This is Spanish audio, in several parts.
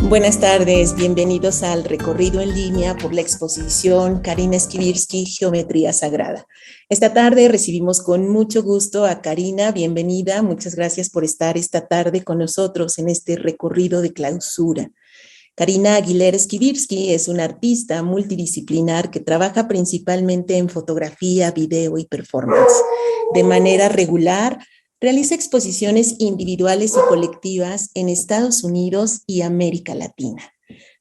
Buenas tardes, bienvenidos al recorrido en línea por la exposición Karina Skibirsky, Geometría Sagrada. Esta tarde recibimos con mucho gusto a Karina, bienvenida, muchas gracias por estar esta tarde con nosotros en este recorrido de clausura. Karina Aguilera Skibirsky es una artista multidisciplinar que trabaja principalmente en fotografía, video y performance. De manera regular, realiza exposiciones individuales y colectivas en Estados Unidos y América Latina.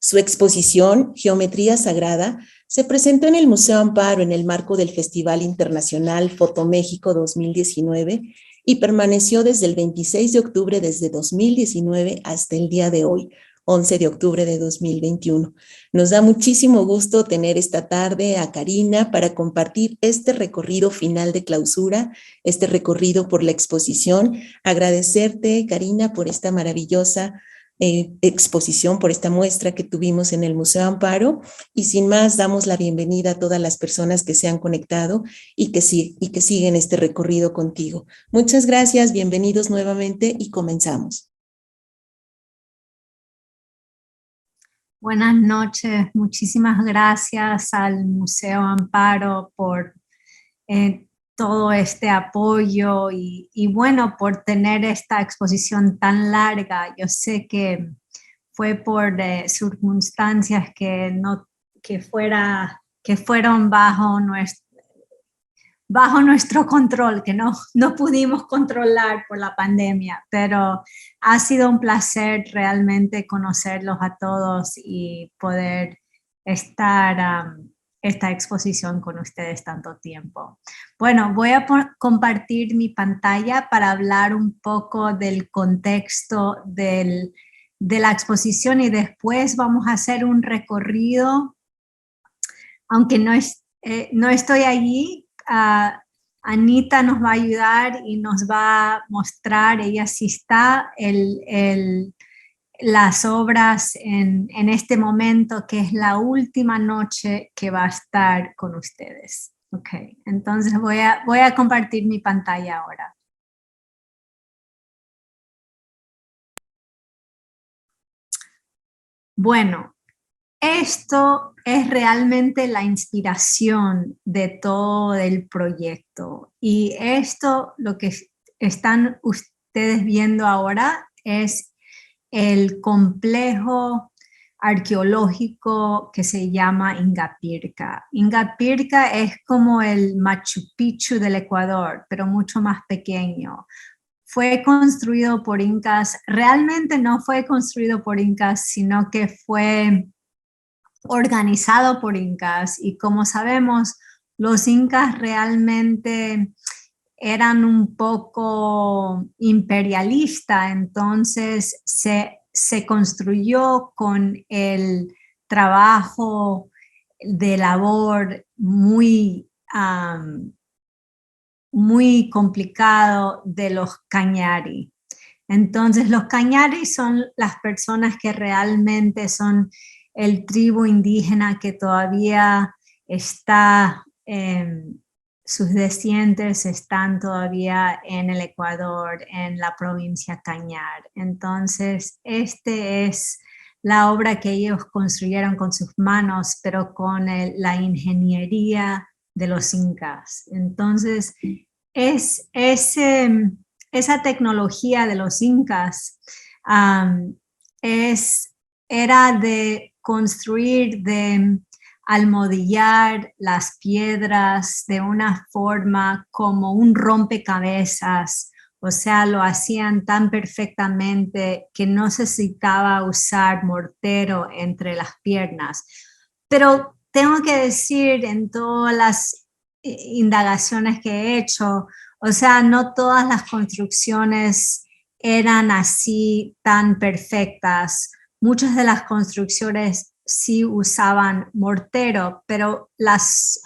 Su exposición, Geometría Sagrada, se presentó en el Museo Amparo en el marco del Festival Internacional Fotoméxico 2019 y permaneció desde el 26 de octubre desde 2019 hasta el día de hoy, 11 de octubre de 2021. Nos da muchísimo gusto tener esta tarde a Karina para compartir este recorrido final de clausura, este recorrido por la exposición. Agradecerte, Karina, por esta maravillosa exposición, por esta muestra que tuvimos en el Museo Amparo. Y sin más, damos la bienvenida a todas las personas que se han conectado y que siguen este recorrido contigo. Muchas gracias, bienvenidos nuevamente y comenzamos. Buenas noches, muchísimas gracias al Museo Amparo por todo este apoyo y bueno, por tener esta exposición tan larga. Yo sé que fue por circunstancias que fueron bajo nuestro control, que no pudimos controlar por la pandemia, pero ha sido un placer realmente conocerlos a todos y poder estar esta exposición con ustedes tanto tiempo. Bueno, voy a compartir mi pantalla para hablar un poco del contexto de la exposición y después vamos a hacer un recorrido, aunque no estoy allí. Anita nos va a ayudar y nos va a mostrar, ella sí está, las obras en este momento, que es la última noche que va a estar con ustedes. Ok, entonces voy a compartir mi pantalla ahora. Bueno, esto es realmente la inspiración de todo el proyecto y esto, lo que están ustedes viendo ahora, es el complejo arqueológico que se llama Ingapirca. Ingapirca es como el Machu Picchu del Ecuador, pero mucho más pequeño. Fue construido por incas, realmente no fue construido por incas, sino que fue organizado por incas, y como sabemos, los incas realmente eran un poco imperialistas, entonces se construyó con el trabajo de labor muy complicado de los cañari. Entonces los cañari son las personas que realmente son el tribu indígena que todavía está, sus descendientes están todavía en el Ecuador, en la provincia Cañar. Entonces este es la obra que ellos construyeron con sus manos, pero con la ingeniería de los incas. Entonces esa tecnología de los incas era de construir, de almohadillar las piedras de una forma como un rompecabezas. O sea, lo hacían tan perfectamente que no necesitaba usar mortero entre las piernas. Pero tengo que decir, en todas las indagaciones que he hecho, o sea, no todas las construcciones eran así tan perfectas. Muchas de las construcciones sí usaban mortero, pero las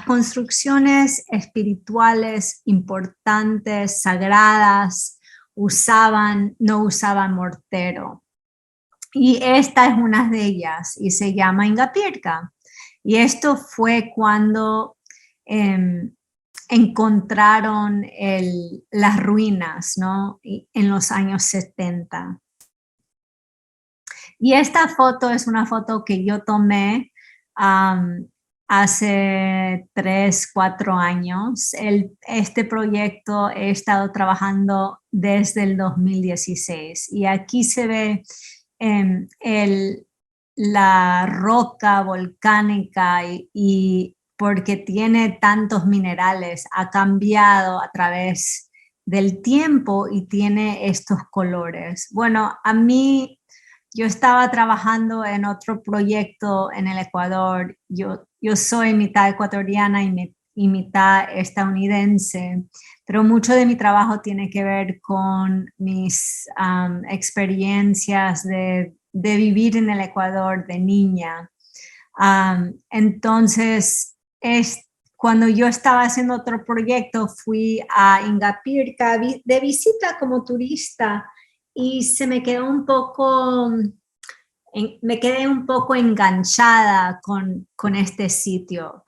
construcciones espirituales importantes, sagradas, no usaban mortero. Y esta es una de ellas y se llama Ingapirca. Y esto fue cuando encontraron las ruinas, ¿no? En los años 70. Y esta foto es una foto que yo tomé hace 3, 4 años. Este proyecto he estado trabajando desde el 2016 y aquí se ve la roca volcánica y porque tiene tantos minerales, ha cambiado a través del tiempo y tiene estos colores. Bueno, a mí, yo estaba trabajando en otro proyecto en el Ecuador. Yo soy mitad ecuatoriana y mitad estadounidense, pero mucho de mi trabajo tiene que ver con mis experiencias de vivir en el Ecuador de niña. Entonces, cuando yo estaba haciendo otro proyecto, fui a Ingapirca de visita como turista y se me quedó un poco, me quedé un poco enganchada con este sitio,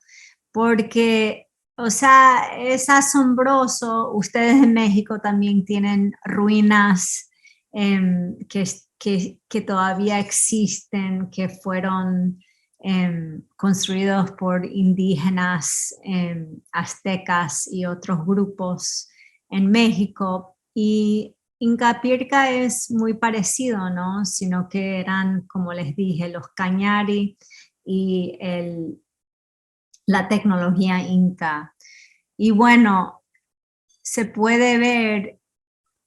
porque, o sea, es asombroso. Ustedes en México también tienen ruinas que todavía existen, que fueron construidos por indígenas, aztecas y otros grupos en México. Y Ingapirca es muy parecido, ¿no? Sino que eran, como les dije, los cañari y la tecnología inca. Y bueno, se puede ver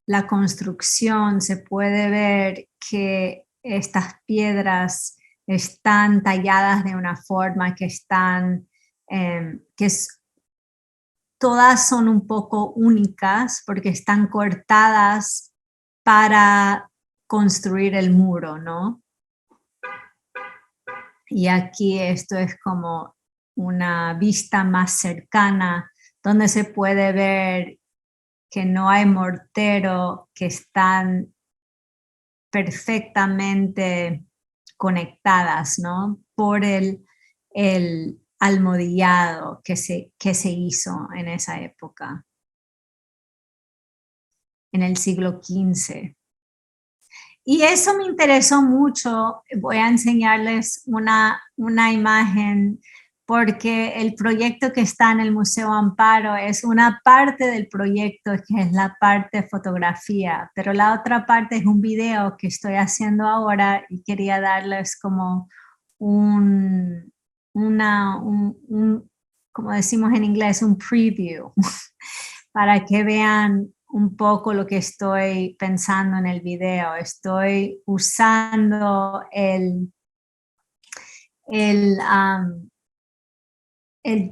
la construcción, se puede ver que estas piedras están talladas de una forma que están, todas son un poco únicas porque están cortadas para construir el muro, ¿no? Y aquí esto es como una vista más cercana donde se puede ver que no hay mortero, que están perfectamente conectadas, ¿no? Por el almohadillado que se hizo en esa época, en el siglo XV. Y eso me interesó mucho. Voy a enseñarles una imagen porque el proyecto que está en el Museo Amparo es una parte del proyecto que es la parte de fotografía, pero la otra parte es un video que estoy haciendo ahora y quería darles como como decimos en inglés, un preview para que vean un poco lo que estoy pensando en el video. Estoy usando el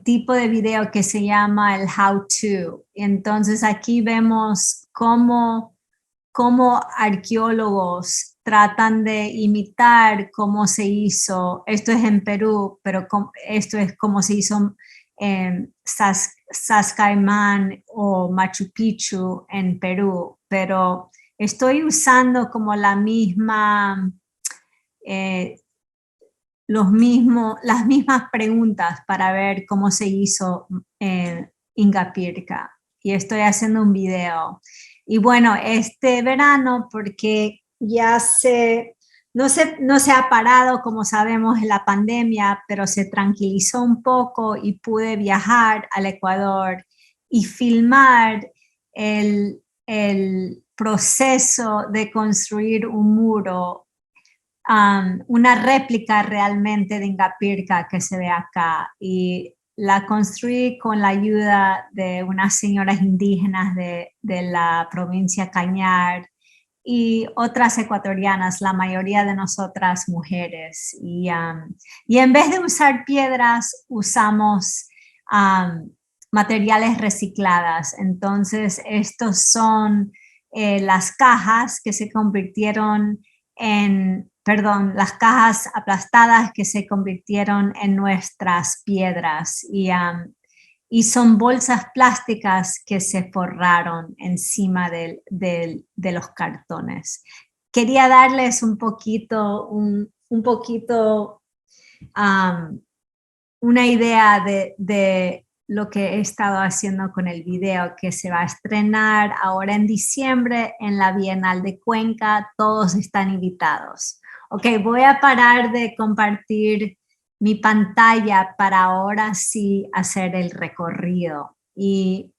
tipo de video que se llama el how to. Entonces aquí vemos cómo arqueólogos tratan de imitar cómo se hizo. Esto es en Perú, pero esto es como se hizo en Sacsayhuamán o Machu Picchu en Perú, pero estoy usando como la misma, las mismas preguntas para ver cómo se hizo Ingapirca, y estoy haciendo un video. Y bueno, este verano, porque no se ha parado, como sabemos, en la pandemia, pero se tranquilizó un poco y pude viajar al Ecuador y filmar el proceso de construir un muro, una réplica realmente de Ingapirca que se ve acá, y la construí con la ayuda de unas señoras indígenas de la provincia Cañar y otras ecuatorianas, la mayoría de nosotras mujeres. Y en vez de usar piedras, usamos materiales recicladas. Entonces, estos son las cajas que se convirtieron las cajas aplastadas que se convirtieron en nuestras piedras, y son bolsas plásticas que se forraron encima de los cartones. Quería darles un poquito, una idea de lo que he estado haciendo con el video, que se va a estrenar ahora en diciembre en la Bienal de Cuenca. Todos están invitados. Ok, voy a parar de compartir mi pantalla para ahora sí hacer el recorrido. Y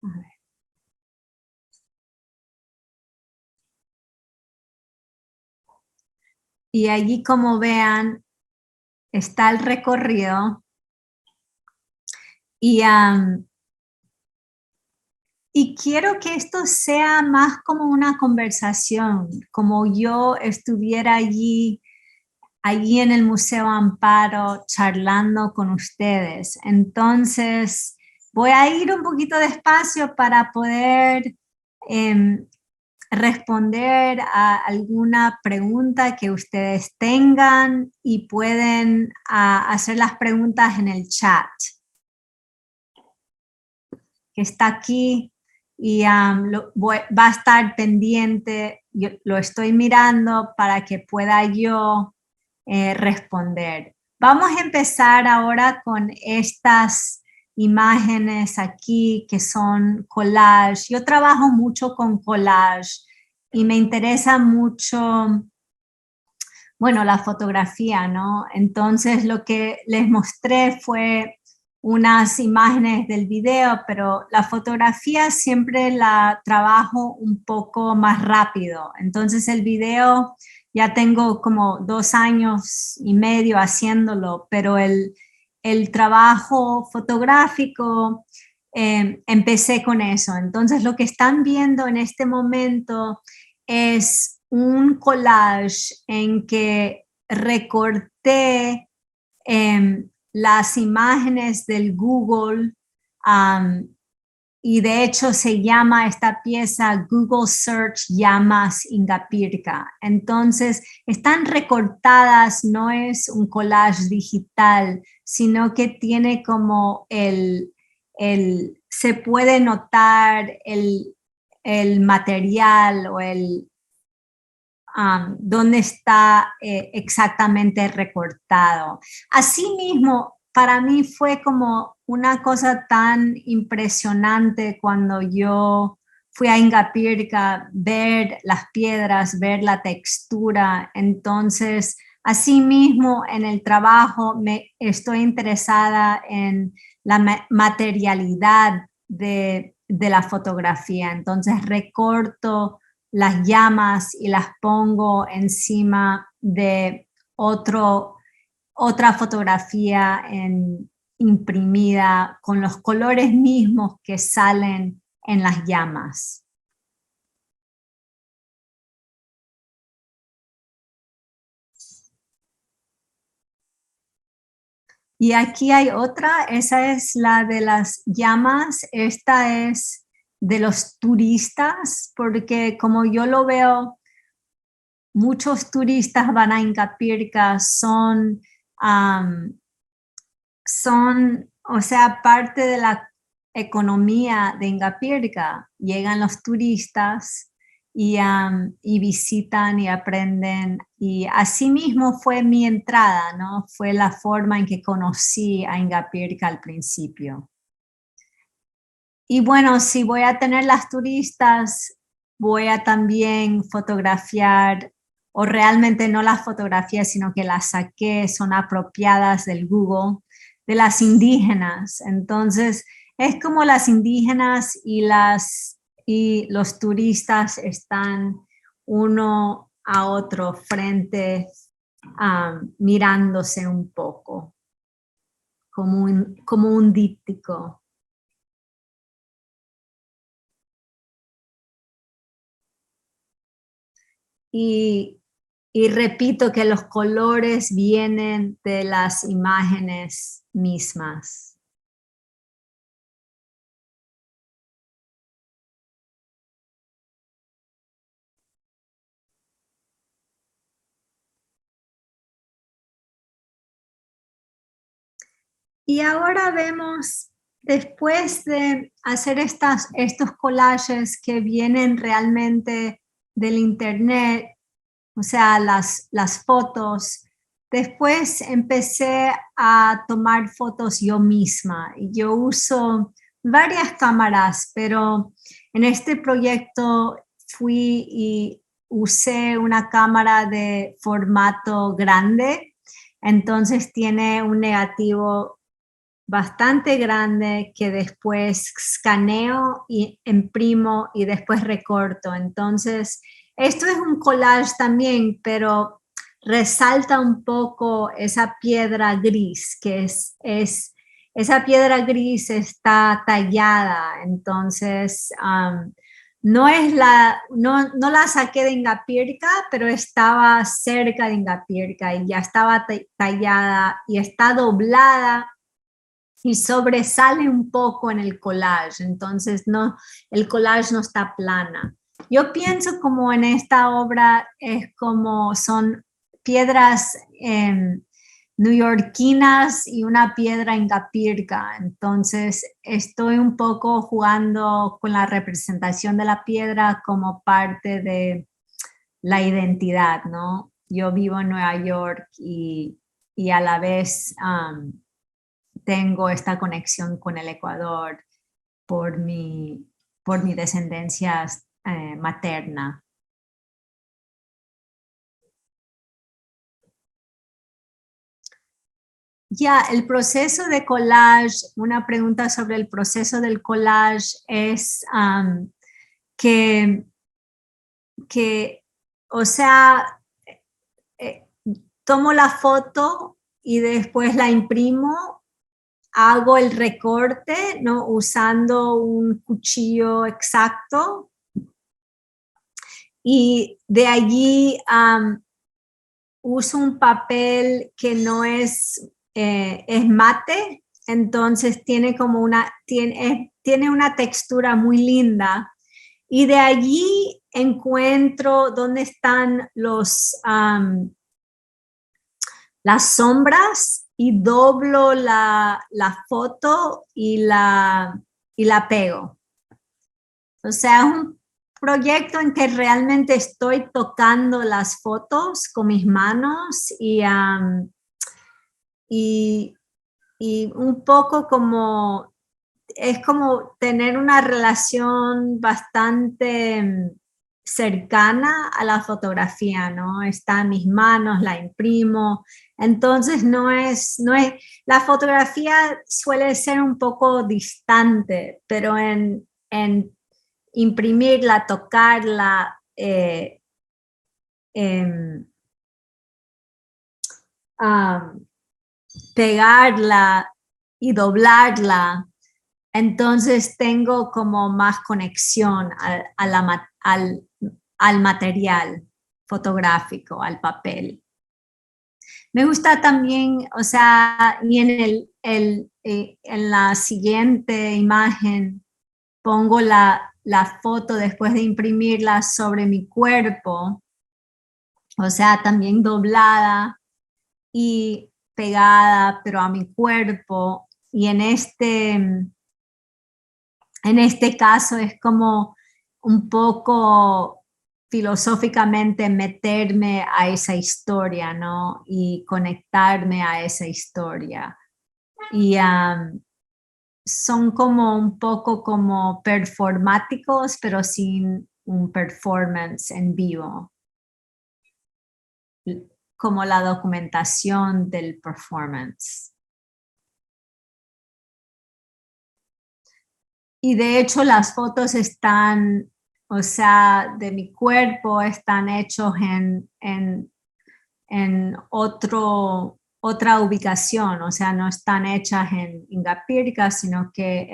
a ver. Y allí, como vean, está el recorrido. Y quiero que esto sea más como una conversación, como yo estuviera allí en el Museo Amparo charlando con ustedes. Entonces, voy a ir un poquito despacio para poder responder a alguna pregunta que ustedes tengan y pueden hacer las preguntas en el chat que está aquí y va a estar pendiente. Yo lo estoy mirando para que pueda yo responder. Vamos a empezar ahora con estas imágenes aquí que son collage. Yo trabajo mucho con collage y me interesa mucho, bueno, la fotografía, ¿no? Entonces lo que les mostré fue unas imágenes del video, pero la fotografía siempre la trabajo un poco más rápido. Entonces el video ya tengo como 2 años y medio haciéndolo, pero el trabajo fotográfico empecé con eso. Entonces lo que están viendo en este momento es un collage en que recorté las imágenes del Google y de hecho se llama esta pieza Google Search Llamas Ingapirka. Entonces están recortadas, no es un collage digital, sino que tiene como se puede notar el material o dónde está exactamente recortado. Asimismo, para mí fue como una cosa tan impresionante cuando yo fui a Ingapirka, ver las piedras, ver la textura. Entonces, asimismo, en el trabajo me estoy interesada en la materialidad de la fotografía. Entonces, recorto las llamas y las pongo encima de otra fotografía imprimida con los colores mismos que salen en las llamas. Y aquí hay otra, esa es la de las llamas, esta es de los turistas, porque como yo lo veo, muchos turistas van a Ingapirka, son, o sea, parte de la economía de Ingapirka. Llegan los turistas y visitan y aprenden. Y así mismo fue mi entrada, ¿no? Fue la forma en que conocí a Ingapirka al principio. Y bueno, si voy a tener las turistas, voy a también fotografiar, o realmente no las fotografías, sino que las saqué, son apropiadas del Google, de las indígenas. Entonces, es como las indígenas y los turistas están uno a otro frente, mirándose un poco, como un díptico. Y repito que los colores vienen de las imágenes mismas. Y ahora vemos, después de hacer estos collages que vienen realmente del internet, o sea, las fotos, después empecé a tomar fotos yo misma. Yo uso varias cámaras, pero en este proyecto fui y usé una cámara de formato grande, entonces tiene un negativo bastante grande que después escaneo y imprimo y después recorto. Entonces, esto es un collage también, pero resalta un poco esa piedra gris, que esa piedra gris está tallada, entonces no la saqué de Ingapirca, pero estaba cerca de Ingapirca y ya estaba tallada y está doblada y sobresale un poco en el collage, entonces no, el collage no está plana. Yo pienso como en esta obra es como son piedras neoyorquinas y una piedra ingapirca, entonces estoy un poco jugando con la representación de la piedra como parte de la identidad, ¿no? Yo vivo en Nueva York y a la vez tengo esta conexión con el Ecuador por mi descendencia materna. Ya, el proceso de collage, una pregunta sobre el proceso del collage es que, o sea, tomo la foto y después la imprimo, hago el recorte, ¿no? Usando un cuchillo exacto y de allí uso un papel que no es mate, entonces tiene como tiene una textura muy linda y de allí encuentro dónde están las sombras y doblo la foto y la pego. O sea, es un proyecto en que realmente estoy tocando las fotos con mis manos y un poco como, es como tener una relación bastante cercana a la fotografía, ¿no? Está en mis manos, la imprimo, entonces la fotografía suele ser un poco distante, pero en imprimirla, tocarla, pegarla y doblarla, entonces tengo como más conexión al material fotográfico, al papel. Me gusta también, o sea, y en la siguiente imagen pongo la foto después de imprimirla sobre mi cuerpo, o sea, también doblada y pegada, pero a mi cuerpo. Y en este caso es como un poco filosóficamente meterme a esa historia, ¿no? Y conectarme a esa historia. Y son como un poco como performáticos, pero sin un performance en vivo, como la documentación del performance. Y de hecho las fotos están, o sea, de mi cuerpo están hechos en otra ubicación, o sea, no están hechas en Ingapirca, sino que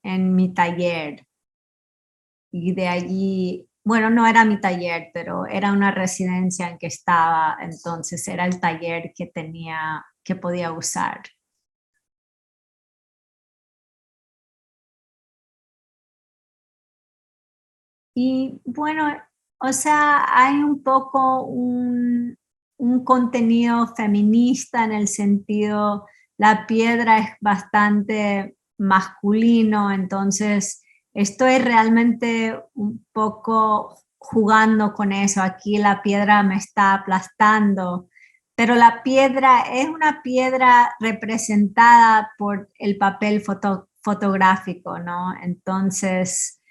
en mi taller. Y de allí, bueno, no era mi taller, pero era una residencia en que estaba, entonces era el taller que podía usar. Y bueno, o sea, hay un poco un contenido feminista en el sentido, la piedra es bastante masculino, entonces estoy realmente un poco jugando con eso. Aquí la piedra me está aplastando, pero la piedra es una piedra representada por el papel fotográfico, ¿no? Entonces,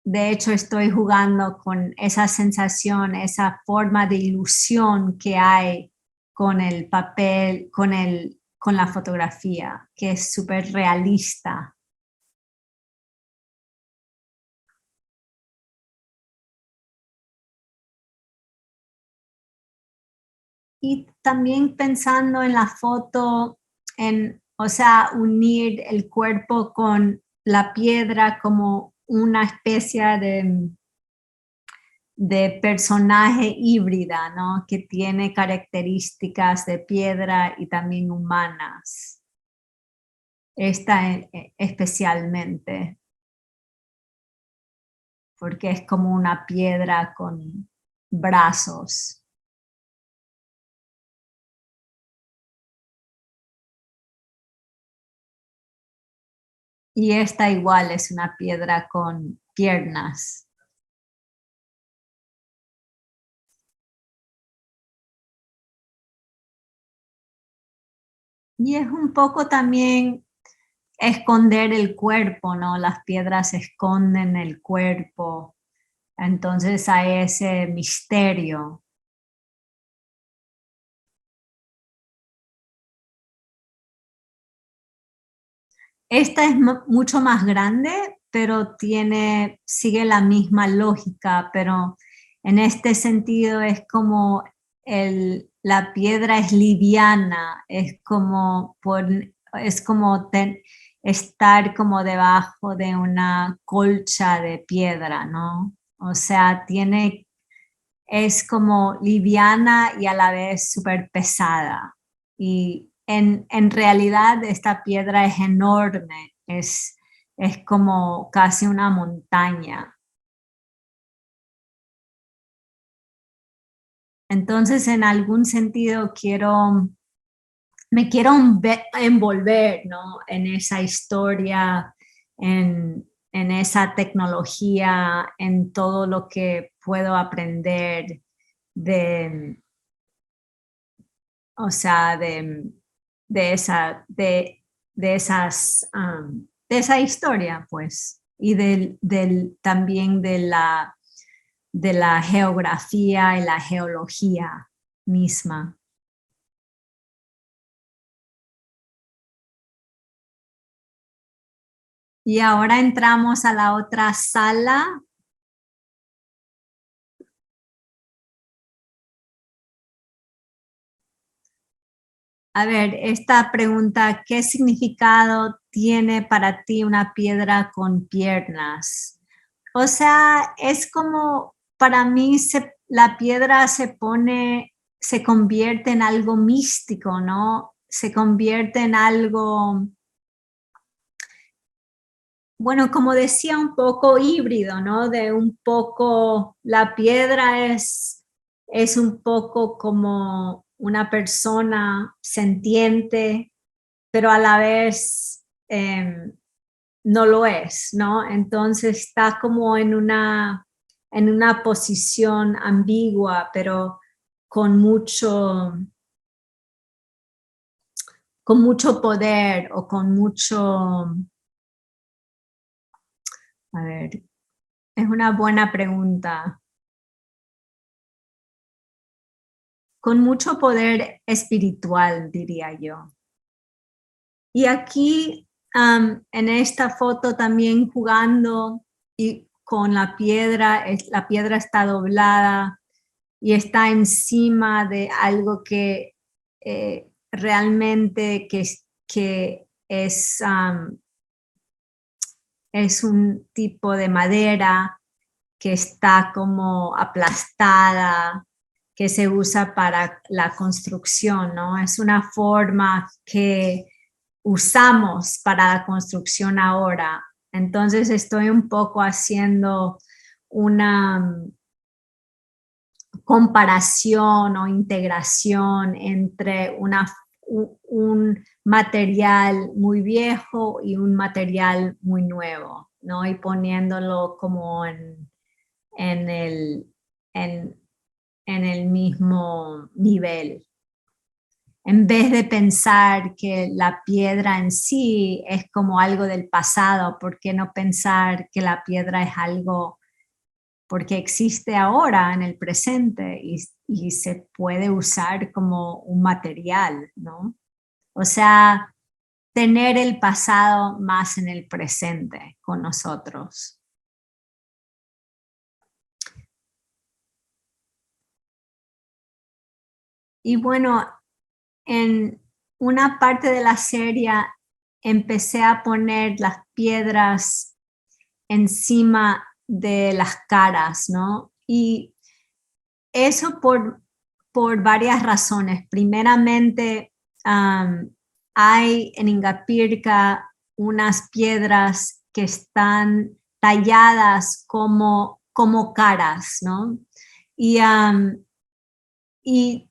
de hecho estoy jugando con esa sensación, esa forma de ilusión que hay con el papel, con la fotografía, que es súper realista. Y también pensando en la foto, o sea, unir el cuerpo con la piedra como una especie de personaje híbrida, ¿no? Que tiene características de piedra y también humanas. Esta especialmente, porque es como una piedra con brazos. Y esta igual es una piedra con piernas. Y es un poco también esconder el cuerpo, ¿no? Las piedras esconden el cuerpo. Entonces hay ese misterio. Esta es mucho más grande, pero sigue la misma lógica, pero en este sentido es como la piedra es liviana, es como estar como debajo de una colcha de piedra, ¿no? O sea, es como liviana y a la vez súper pesada. Y en realidad esta piedra es enorme, es como casi una montaña. Entonces, en algún sentido me quiero envolver, ¿no? En esa historia, en esa tecnología, en todo lo que puedo aprender de, o sea, de esa, de esas, de esa historia, pues, y también de la geografía y la geología misma. Y ahora entramos a la otra sala. A ver, esta pregunta, ¿qué significado tiene para ti una piedra con piernas? O sea, es como para mí la piedra se convierte en algo místico, ¿no? Se convierte en algo, bueno, como decía, un poco híbrido, ¿no? De un poco, la piedra es un poco como una persona sentiente, pero a la vez no lo es, ¿no? Entonces está como en una posición ambigua, pero con mucho, con mucho poder o con mucho, a ver, es una buena pregunta, con mucho poder espiritual, diría yo. Y aquí en esta foto también jugando y con la piedra está doblada y está encima de algo que realmente que es un tipo de madera que está como aplastada, que se usa para la construcción, ¿no? Es una forma que usamos para la construcción ahora. Entonces estoy un poco haciendo una comparación o integración entre un material muy viejo y un material muy nuevo, ¿no? Y poniéndolo como en el, en, en el mismo nivel. en vez de pensar que la piedra en sí es como algo del pasado, ¿por qué no pensar que la piedra es algo porque existe ahora en el presente y se puede usar como un material, ¿no? O sea, tener el pasado más en el presente con nosotros. Y bueno, en una parte de la serie empecé a poner las piedras encima de las caras, ¿no? Y eso por varias razones. Primeramente, hay en Ingapirca unas piedras que están talladas como caras, ¿no? Y, y,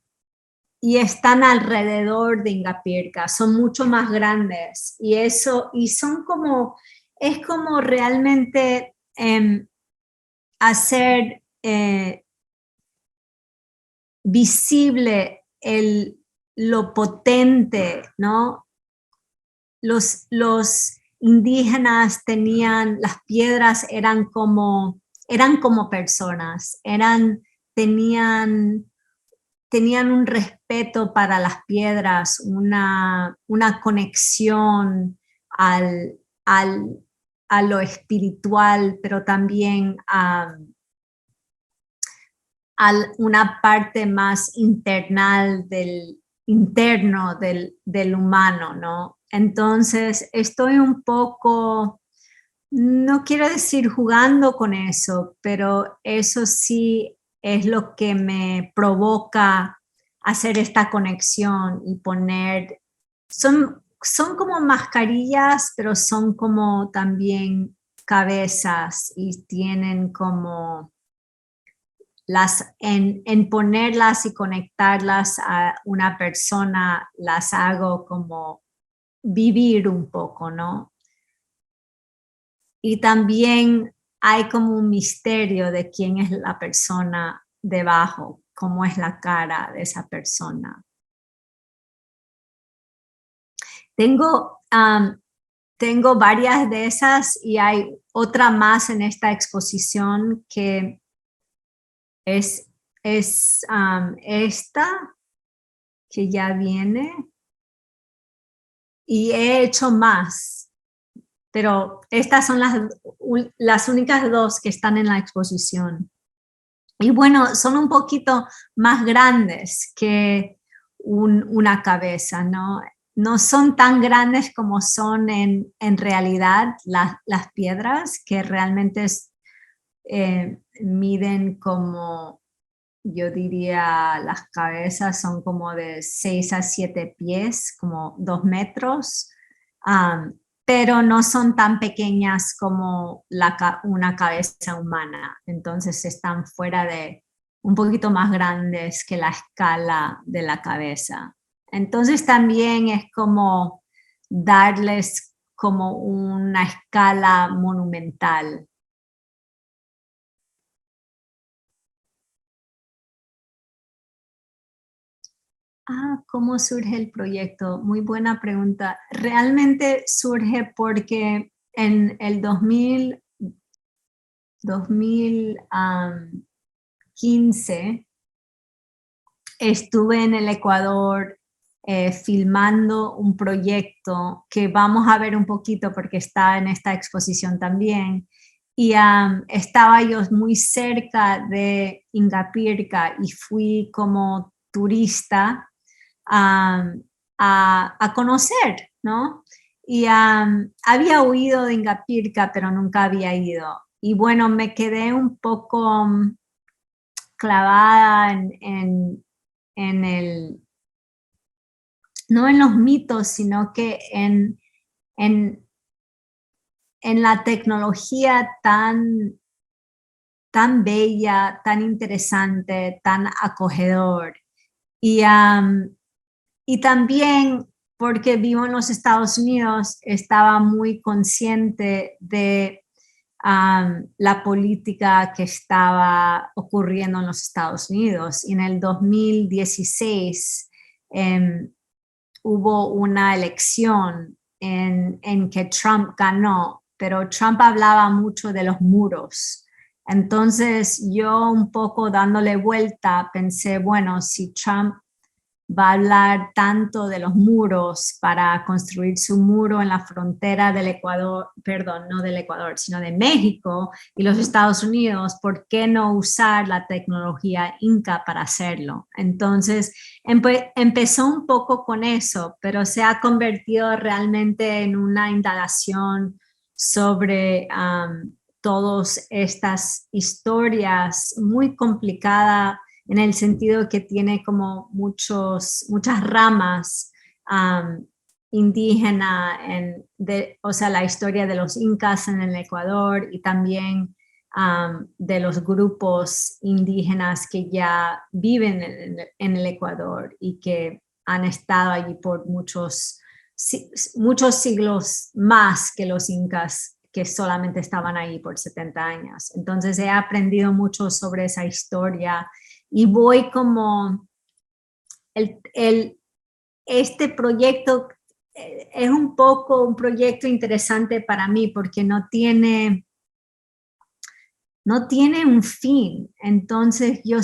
y están alrededor de Ingapirca, son mucho más grandes y eso, y son como, es como realmente hacer visible lo potente, ¿no? Los indígenas tenían, las piedras eran como personas, tenían un respeto para las piedras, una conexión a lo espiritual, pero también a una parte más interno del humano, ¿no? Entonces estoy un poco, no quiero decir jugando con eso, pero eso sí es lo que me provoca hacer esta conexión y poner, son como mascarillas, pero son como también cabezas y tienen como en ponerlas y conectarlas a una persona, las hago como vivir un poco, ¿no? Y también hay como un misterio de quién es la persona debajo, cómo es la cara de esa persona. Tengo varias de esas y hay otra más en esta exposición que es esta que ya viene y he hecho más, pero estas son las únicas dos que están en la exposición. Y bueno, son un poquito más grandes que una cabeza, ¿no? No son tan grandes como son en realidad las piedras, que realmente miden como, yo diría, las cabezas son como de 6 a 7 pies, como 2 metros, pero no son tan pequeñas como una cabeza humana. Entonces están fuera de, un poquito más grandes que la escala de la cabeza. Entonces también es como darles como una escala monumental. ¿Cómo surge el proyecto? Muy buena pregunta. Realmente surge porque en el 2015 estuve en el Ecuador filmando un proyecto que vamos a ver un poquito porque está en esta exposición también. Y estaba yo muy cerca de Ingapirca y fui como turista a conocer, ¿no? Y había oído de Ingapirca, pero nunca había ido. Y bueno, me quedé un poco clavada en el, no en los mitos, sino que en la tecnología tan bella, tan interesante, tan acogedor. Y, y también porque vivo en los Estados Unidos, estaba muy consciente de la política que estaba ocurriendo en los Estados Unidos. Y en el 2016 hubo una elección en que Trump ganó, pero Trump hablaba mucho de los muros. Entonces yo un poco dándole vuelta pensé, bueno, si Trump va a hablar tanto de los muros para construir su muro en la frontera del Ecuador, perdón, no del Ecuador, sino de México y los Estados Unidos, ¿por qué no usar la tecnología Inca para hacerlo? Entonces, empezó un poco con eso, pero se ha convertido realmente en una indagación sobre todas estas historias muy complicadas en el sentido que tiene como muchas ramas indígena, o sea, la historia de los incas en el Ecuador y también de los grupos indígenas que ya viven en el Ecuador y que han estado allí por muchos siglos más que los incas que solamente estaban ahí por 70 años. Entonces he aprendido mucho sobre esa historia y voy como este proyecto es un poco un proyecto interesante para mí porque no tiene un fin. Entonces yo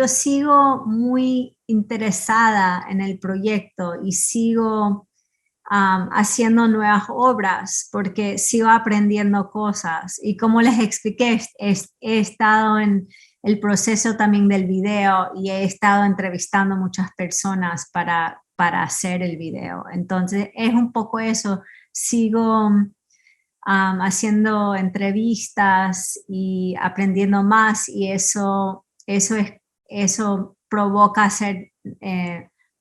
sigo muy interesada en el proyecto y sigo haciendo nuevas obras porque sigo aprendiendo cosas. Y como les expliqué, he estado en el proceso también del video y he estado entrevistando muchas personas para hacer el video. Entonces es un poco eso, sigo haciendo entrevistas y aprendiendo más y eso provoca hacer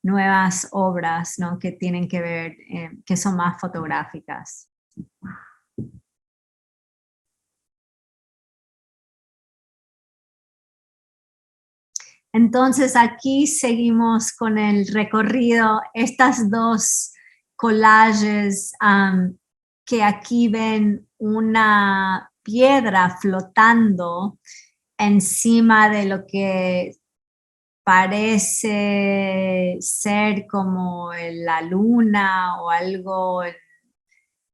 nuevas obras, ¿no? Que tienen que ver, que son más fotográficas. Entonces aquí seguimos con el recorrido, estas dos collages que aquí ven una piedra flotando encima de lo que parece ser como la luna o algo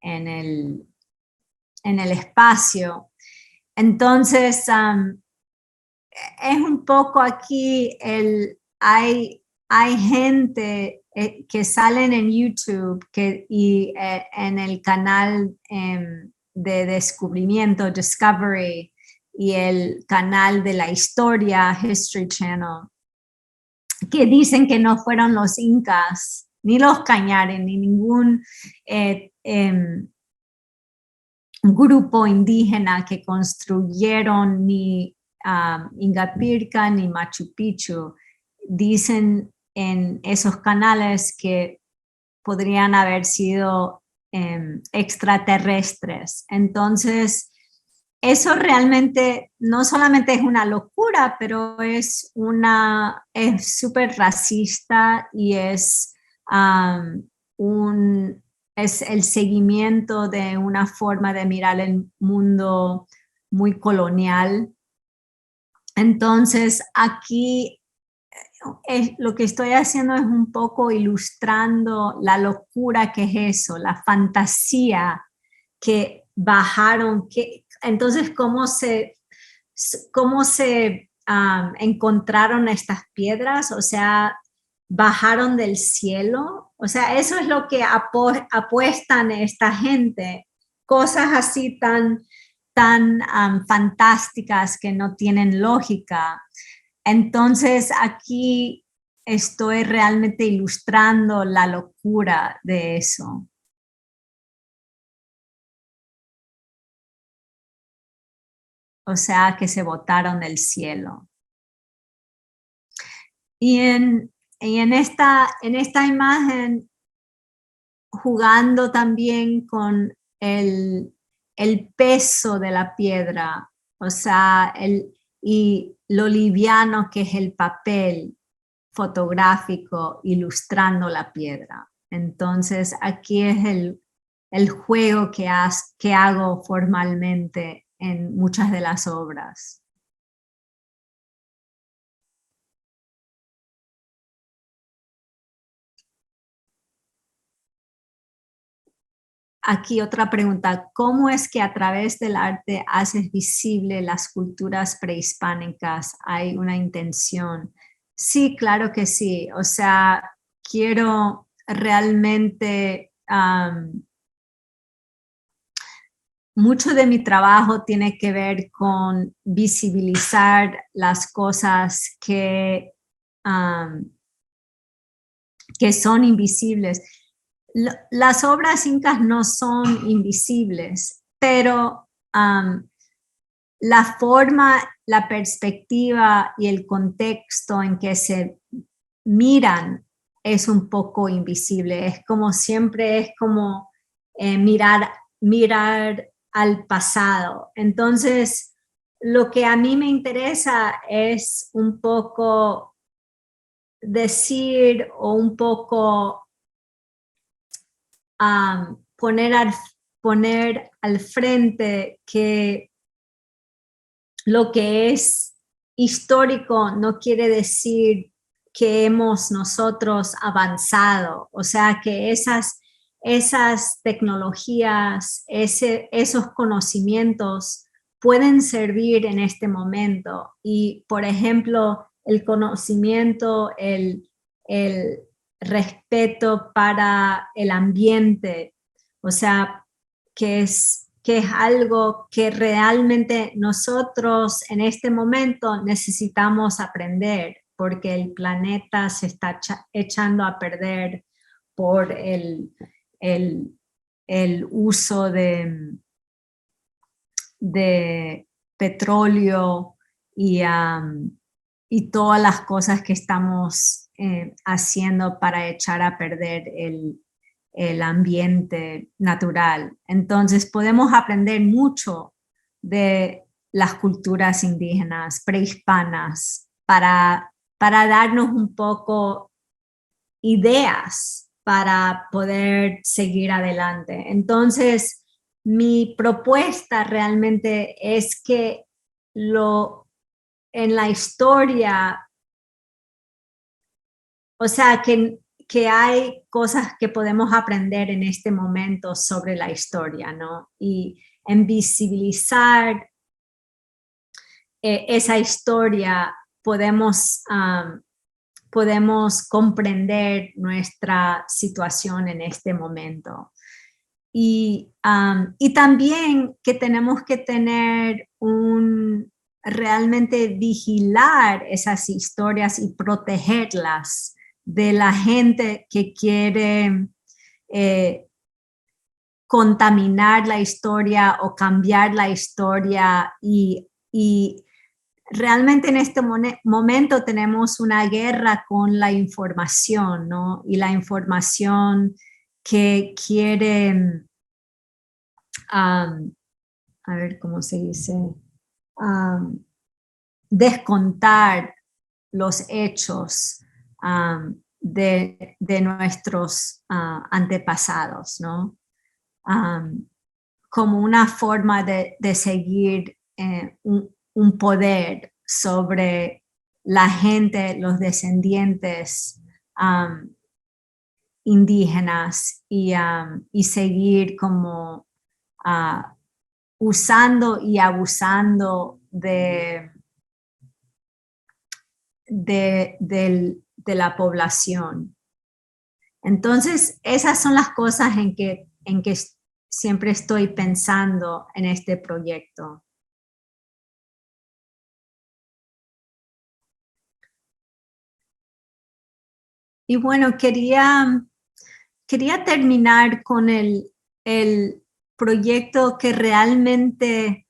en el espacio. Entonces, es un poco aquí, hay gente que salen en YouTube y en el canal de descubrimiento, Discovery, y el canal de la historia, History Channel, que dicen que no fueron los incas, ni los cañares, ni ningún grupo indígena que construyeron ni Ingapirca ni Machu Picchu. Dicen en esos canales que podrían haber sido extraterrestres. Entonces, eso realmente no solamente es una locura, pero es súper racista y es es el seguimiento de una forma de mirar el mundo muy colonial. Entonces, aquí lo que estoy haciendo es un poco ilustrando la locura que es eso, la fantasía que bajaron, entonces cómo se encontraron estas piedras, o sea, bajaron del cielo, o sea, eso es lo que apuestan esta gente, cosas así tan fantásticas que no tienen lógica. Entonces aquí estoy realmente ilustrando la locura de eso. O sea, que se botaron del cielo. Y en esta imagen, jugando también con el peso de la piedra, o sea, y lo liviano que es el papel fotográfico ilustrando la piedra. Entonces, aquí es el juego que hago formalmente en muchas de las obras. aquí otra pregunta. ¿Cómo es que a través del arte haces visible las culturas prehispánicas? ¿Hay una intención? Sí, claro que sí. O sea, quiero realmente... mucho de mi trabajo tiene que ver con visibilizar las cosas que son invisibles. Las obras incas no son invisibles, pero la forma, la perspectiva y el contexto en que se miran es un poco invisible. Es como siempre, es como mirar al pasado. Entonces, lo que a mí me interesa es un poco decir o un poco poner al frente que lo que es histórico no quiere decir que hemos nosotros avanzado, o sea que esas tecnologías, esos conocimientos pueden servir en este momento. Y, por ejemplo, el conocimiento, el respeto para el ambiente, o sea, que es algo que realmente nosotros en este momento necesitamos aprender, porque el planeta se está echando a perder por el uso de petróleo y todas las cosas que estamos haciendo para echar a perder el ambiente natural. Entonces podemos aprender mucho de las culturas indígenas, prehispanas, para darnos un poco ideas para poder seguir adelante. Entonces, mi propuesta realmente es que en la historia, o sea, que hay cosas que podemos aprender en este momento sobre la historia, ¿no? Y en visibilizar esa historia podemos comprender nuestra situación en este momento. Y también que tenemos que tener realmente vigilar esas historias y protegerlas de la gente que quiere contaminar la historia o cambiar la historia y realmente en este momento tenemos una guerra con la información, ¿no? Y la información que quiere, a ver cómo se dice, descontar los hechos de nuestros antepasados, ¿no? Como una forma de seguir un poder sobre la gente, los descendientes indígenas y seguir como usando y abusando de la población. Entonces, esas son las cosas en que siempre estoy pensando en este proyecto. Y bueno, quería terminar con el proyecto que realmente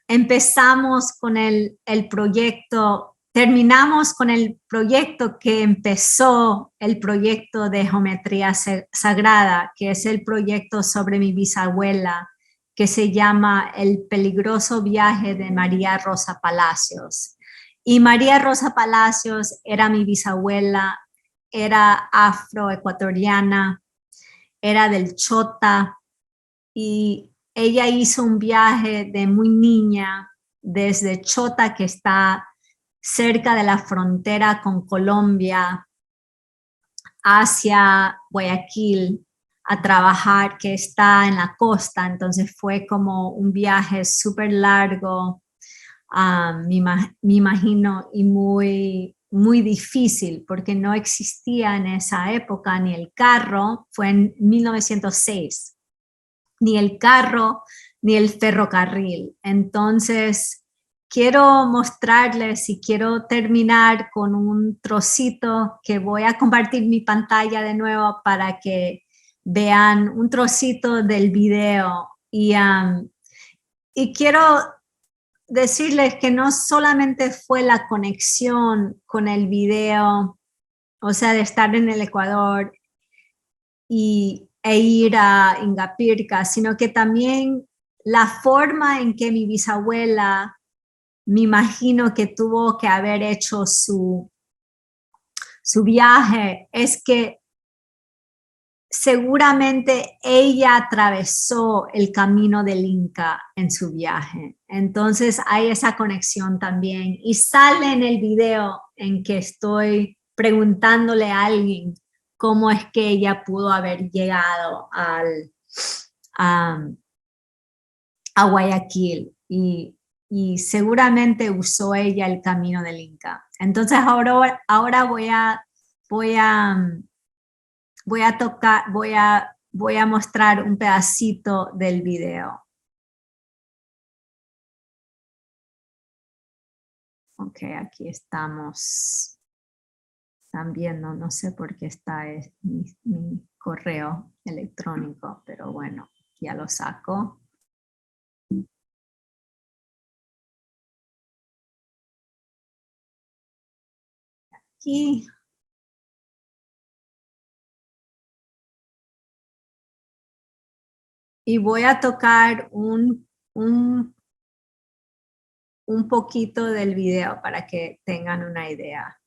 empezamos con el proyecto, terminamos con el proyecto que empezó el proyecto de Geometría Sagrada, que es el proyecto sobre mi bisabuela, que se llama El peligroso viaje de María Rosa Palacios. Y María Rosa Palacios era mi bisabuela, era afroecuatoriana, era del Chota y ella hizo un viaje de muy niña desde Chota, que está cerca de la frontera con Colombia, hacia Guayaquil, a trabajar, que está en la costa, entonces fue como un viaje súper largo, me imagino, y muy difícil, porque no existía en esa época ni el carro, fue en 1906, ni el carro, ni el ferrocarril. Entonces, quiero mostrarles y quiero terminar con un trocito que voy a compartir mi pantalla de nuevo para que vean un trocito del video. Y quiero decirles que no solamente fue la conexión con el video, o sea, de estar en el Ecuador e ir a Ingapirca, sino que también la forma en que mi bisabuela, me imagino que tuvo que haber hecho su viaje, es que seguramente ella atravesó el camino del Inca en su viaje. Entonces hay esa conexión también. Y sale en el video en que estoy preguntándole a alguien cómo es que ella pudo haber llegado a Guayaquil. Y seguramente usó ella el camino del Inca. Entonces ahora voy a mostrar un pedacito del video. Ok, aquí estamos. Están viendo, no sé por qué está mi correo electrónico, pero bueno, ya lo saco. Aquí. Y voy a tocar un poquito del video para que tengan una idea.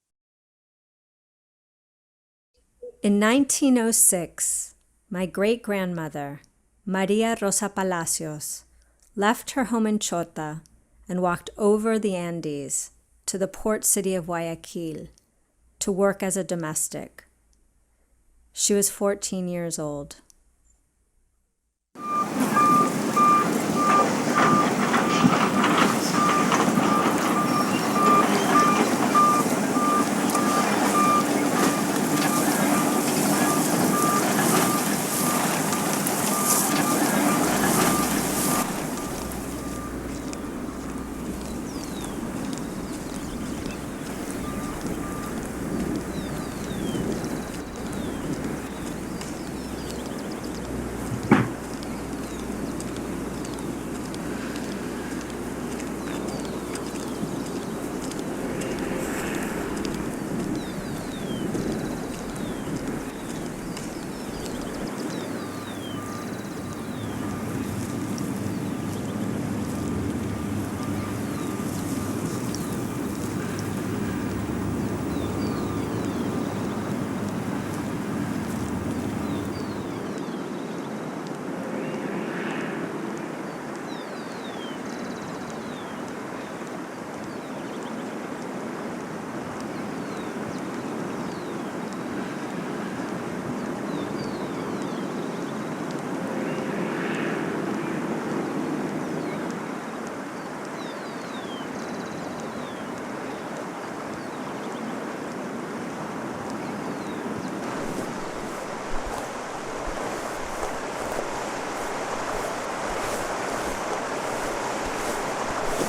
In 1906, my great-grandmother, Maria Rosa Palacios, left her home in Chota and walked over the Andes to the port city of Guayaquil to work as a domestic. She was 14 years old.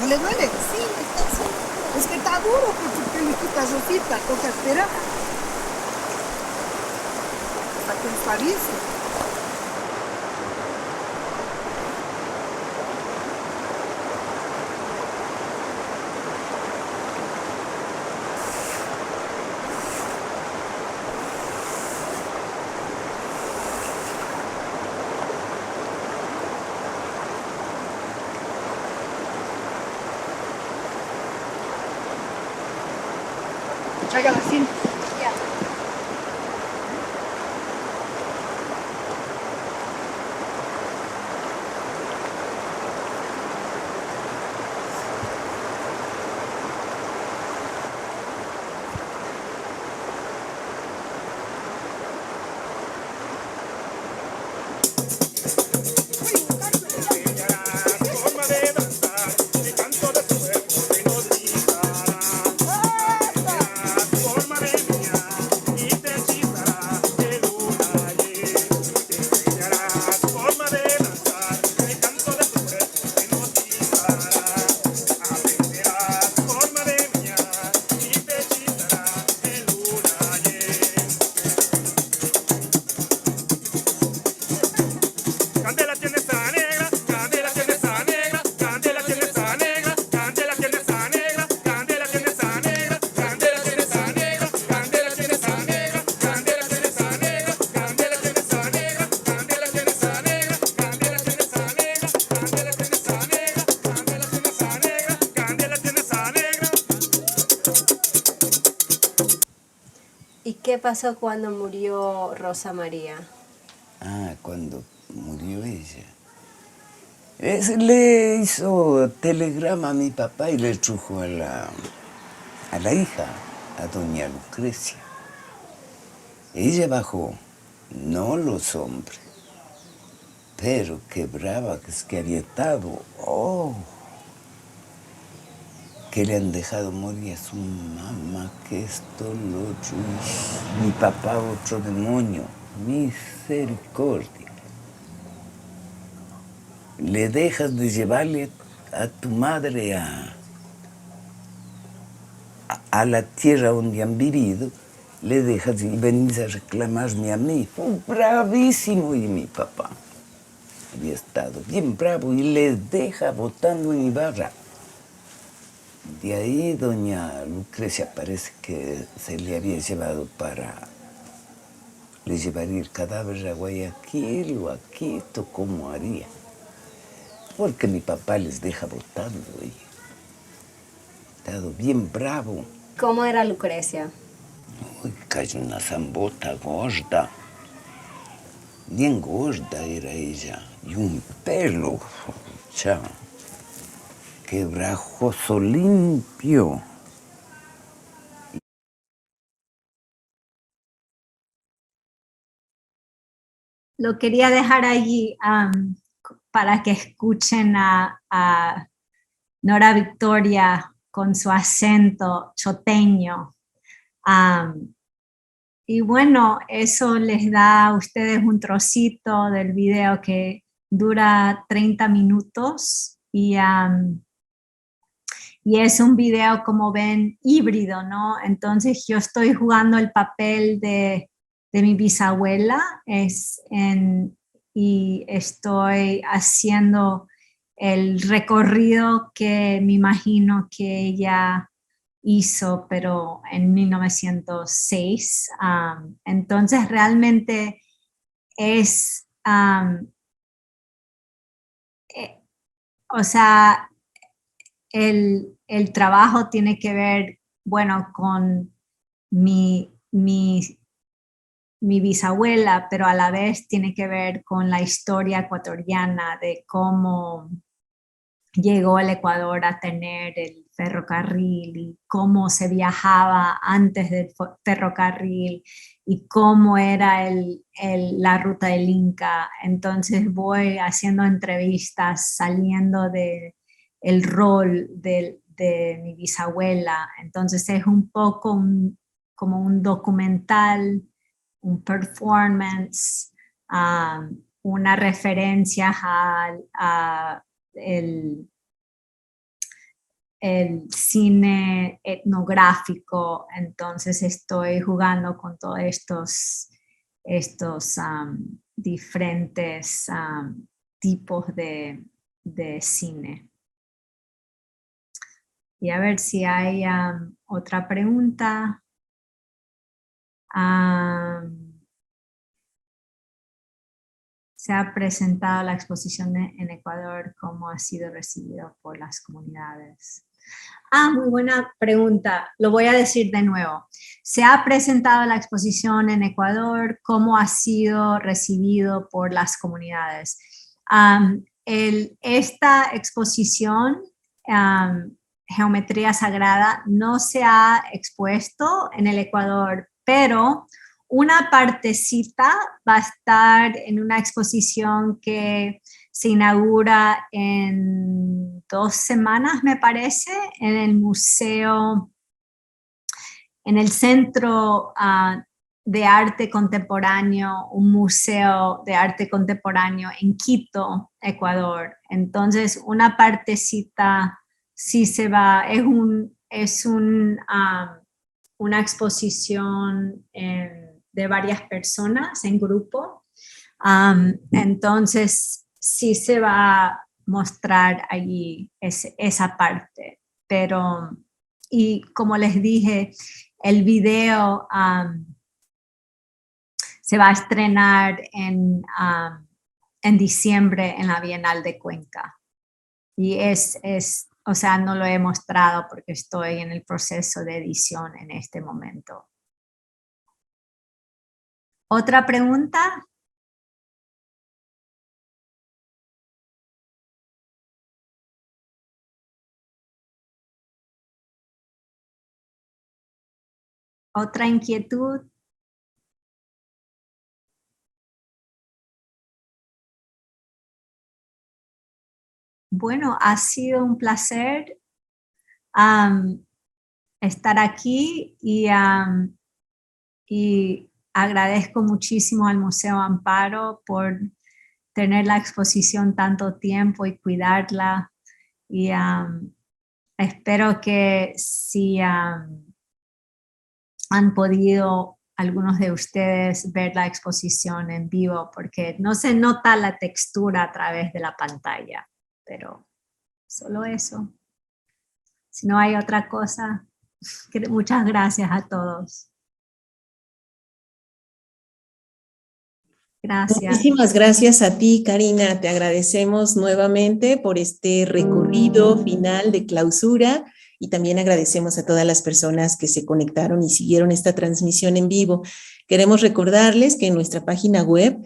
¿No le duele? Sí, está así. Es que está duro, porque le quita Rosita, toca esperar. Hasta que suavice. Traiga la cinta. qué pasó cuando murió Rosa María? Cuando murió ella. Le hizo telegrama a mi papá y le trujo a la hija, a doña Lucrecia. Ella bajó, no los hombres, pero qué brava que es que había estado. Que le han dejado morir a su mamá, que esto, lo otro, y mi papá otro demonio, misericordia. Le dejas de llevarle a tu madre a la tierra donde han vivido, le dejas y venís a reclamarme a mí. Fue bravísimo, y mi papá había estado bien bravo y le deja botando en Ibarra. De ahí doña Lucrecia parece que se le había llevado le llevaría el cadáver a Guayaquil o a Quito, ¿cómo haría? Porque mi papá les deja botando y estado bien bravo. ¿Cómo era Lucrecia? Uy, cayó una zambota gorda, bien gorda era ella, y un pelo, chao. Quebrajoso limpio. Lo quería dejar allí para que escuchen a Nora Victoria con su acento choteño. Y bueno, eso les da a ustedes un trocito del video que dura 30 minutos y es un video, como ven, híbrido, ¿no? Entonces yo estoy jugando el papel de mi bisabuela y estoy haciendo el recorrido que me imagino que ella hizo, pero en 1906. Entonces realmente es, o sea, el trabajo tiene que ver, bueno, con mi bisabuela, pero a la vez tiene que ver con la historia ecuatoriana de cómo llegó el Ecuador a tener el ferrocarril y cómo se viajaba antes del ferrocarril y cómo era la ruta del Inca. Entonces voy haciendo entrevistas saliendo el rol de mi bisabuela. Entonces es un poco como un documental, un performance, una referencia a el cine etnográfico. Entonces estoy jugando con todos estos diferentes tipos de cine. Y a ver si hay otra pregunta. Se ha presentado la exposición en Ecuador, ¿cómo ha sido recibido por las comunidades? Muy buena pregunta, lo voy a decir de nuevo. Se ha presentado la exposición en Ecuador, ¿cómo ha sido recibido por las comunidades? Esta exposición, Geometría Sagrada, no se ha expuesto en el Ecuador, pero una partecita va a estar en una exposición que se inaugura en 2 semanas, me parece, en el museo, en el Centro de Arte Contemporáneo, un museo de arte contemporáneo en Quito, Ecuador. Entonces, una partecita sí se va, es una exposición de varias personas en grupo. Entonces, sí se va a mostrar allí esa parte. Pero, y como les dije, el video se va a estrenar en diciembre en la Bienal de Cuenca. Y o sea, no lo he mostrado porque estoy en el proceso de edición en este momento. ¿Otra pregunta? ¿Otra inquietud? Bueno, ha sido un placer estar aquí y agradezco muchísimo al Museo Amparo por tener la exposición tanto tiempo y cuidarla. Y espero que si han podido algunos de ustedes ver la exposición en vivo, porque no se nota la textura a través de la pantalla, pero solo eso. Si no hay otra cosa, muchas gracias a todos. Gracias. Muchísimas gracias a ti, Karina. Te agradecemos nuevamente por este recorrido final de clausura y también agradecemos a todas las personas que se conectaron y siguieron esta transmisión en vivo. Queremos recordarles que en nuestra página web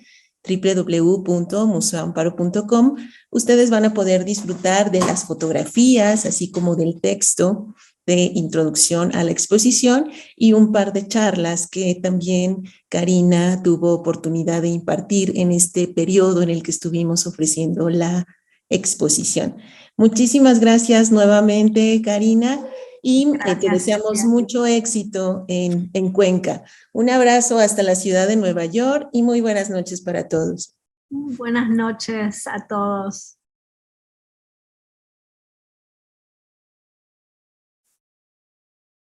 www.museoamparo.com ustedes van a poder disfrutar de las fotografías, así como del texto de introducción a la exposición y un par de charlas que también Karina tuvo oportunidad de impartir en este periodo en el que estuvimos ofreciendo la exposición. Muchísimas gracias nuevamente, Karina, y te deseamos mucho éxito en Cuenca. Un abrazo hasta la ciudad de Nueva York y muy buenas noches para todos. Buenas noches a todos.